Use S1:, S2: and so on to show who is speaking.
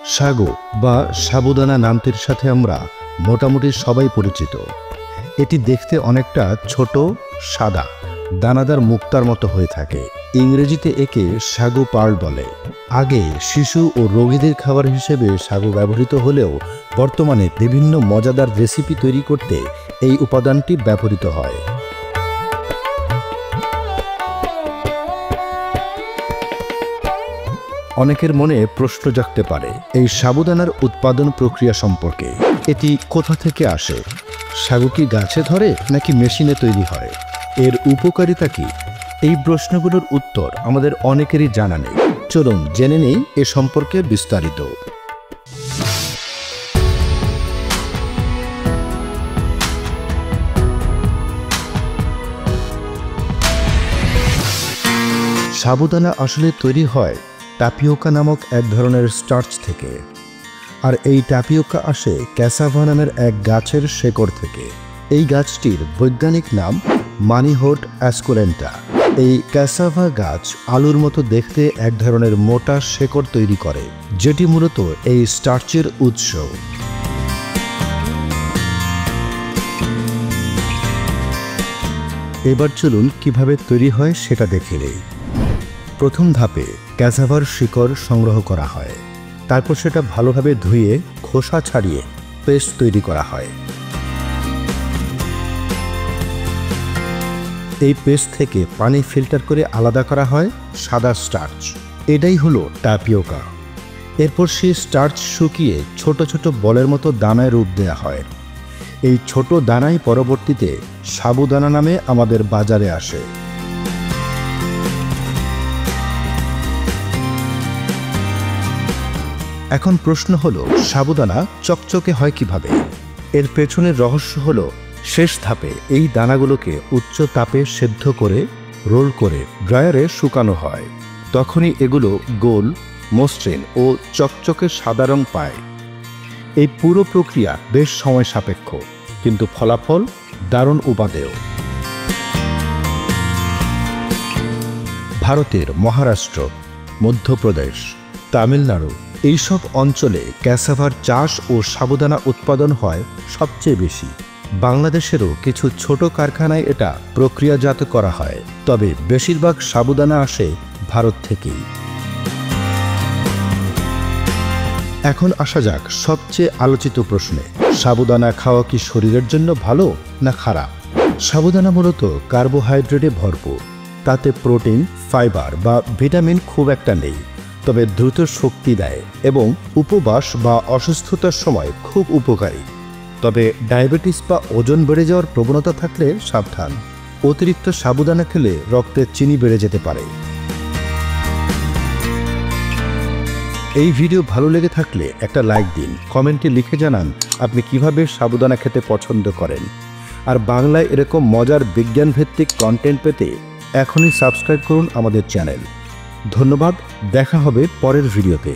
S1: সাগু বা সাবুদানা নামটির সাথে আমরা মোটামুটি সবাই পরিচিত। এটি দেখতে অনেকটা ছোট, সাদা, দানাদার মুক্তার মতো হয়ে থাকে। ইংরেজিতে একে সাগু পার্ল বলে। আগে শিশু ও রোগীদের খাবার হিসেবে সাগু ব্যবহৃত হলেও বর্তমানে বিভিন্ন মজাদার রেসিপি তৈরি করতে এই উপাদানটি ব্যবহৃত হয়। অনেকের মনে প্রশ্ন জাগতে পারে এই সাবুদানার উৎপাদন প্রক্রিয়া সম্পর্কে। এটি কোথা থেকে আসে? সাগু কি গাছে ধরে নাকি মেশিনে তৈরি হয়? এর উপকারিতা কি? এই প্রশ্নগুলোর উত্তর আমাদের অনেকেরই জানা নেই। চলুন জেনে নেই এ সম্পর্কে বিস্তারিত। সাবুদানা আসলে তৈরি হয় টাপিওকা নামক এক ধরনের স্টার্চ থেকে। আর এই টাপিওকা আসে ক্যাসাভা নামের এক গাছের শেকড় থেকে। এই গাছটির বৈজ্ঞানিক নাম মানিহোট অ্যাসকুলেন্টা। এই ক্যাসাভা গাছ আলুর মতো দেখতে এক ধরনের মোটা শেকড় তৈরি করে, যেটি মূলত এই স্টার্চের উৎস। এবার চলুন কিভাবে তৈরি হয় সেটা দেখে নেই। প্রথম ধাপে ক্যাসাভার শিকড় সংগ্রহ করা হয়। তারপর সেটা ভালোভাবে ধুয়ে খোসা ছাড়িয়ে পেস্ট তৈরি করা হয়। এই পেস্ট থেকে পানি ফিল্টার করে আলাদা করা হয় সাদা স্টার্চ। এটাই হলো টাপিওকা। এরপর সেই স্টার্চ শুকিয়ে ছোট ছোট বলের মতো দানায় রূপ দেওয়া হয়। এই ছোট দানাই পরবর্তীতে সাবুদানা নামে আমাদের বাজারে আসে। এখন প্রশ্ন হলো, সাবুদানা চকচকে হয় কিভাবে? এর পেছনের রহস্য হলো, শেষ ধাপে এই দানাগুলোকে উচ্চ তাপে সেদ্ধ করে রোল করে ড্রায়ারে শুকানো হয়। তখনই এগুলো গোল, মসৃণ ও চকচকে সাদা রং পায়। এই পুরো প্রক্রিয়া বেশ সময় সাপেক্ষ, কিন্তু ফলাফল দারুণ উপাদেয়। ভারতের মহারাষ্ট্র, মধ্যপ্রদেশ, তামিলনাড়ু এইসব অঞ্চলে ক্যাসাভার চাষ ও সাবুদানা উৎপাদন হয় সবচেয়ে বেশি। বাংলাদেশেরও কিছু ছোট কারখানায় এটা প্রক্রিয়াজাত করা হয়, তবে বেশিরভাগ সাবুদানা আসে ভারত থেকেই। এখন আসা যাক সবচেয়ে আলোচিত প্রশ্নে, সাবুদানা খাওয়া কি শরীরের জন্য ভালো না খারাপ? সাবুদানা মূলত কার্বোহাইড্রেটে ভরপুর। তাতে প্রোটিন, ফাইবার বা ভিটামিন খুব একটা নেই, তবে দ্রুত শক্তি দেয় এবং উপবাস বা অসুস্থতার সময় খুব উপকারী। তবে ডায়াবেটিস বা ওজন বেড়ে যাওয়ার প্রবণতা থাকলে সাবধান। অতিরিক্ত সাবুদানা খেলে রক্তে চিনি বেড়ে যেতে পারে। এই ভিডিও ভালো লেগে থাকলে একটা লাইক দিন, কমেন্টে লিখে জানান আপনি কিভাবে সাবুদানা খেতে পছন্দ করেন। আর বাংলায় এরকম মজার বিজ্ঞানভিত্তিক কন্টেন্ট পেতে এখনই সাবস্ক্রাইব করুন আমাদের চ্যানেল। ধন্যবাদ, দেখা হবে পরের ভিডিওতে।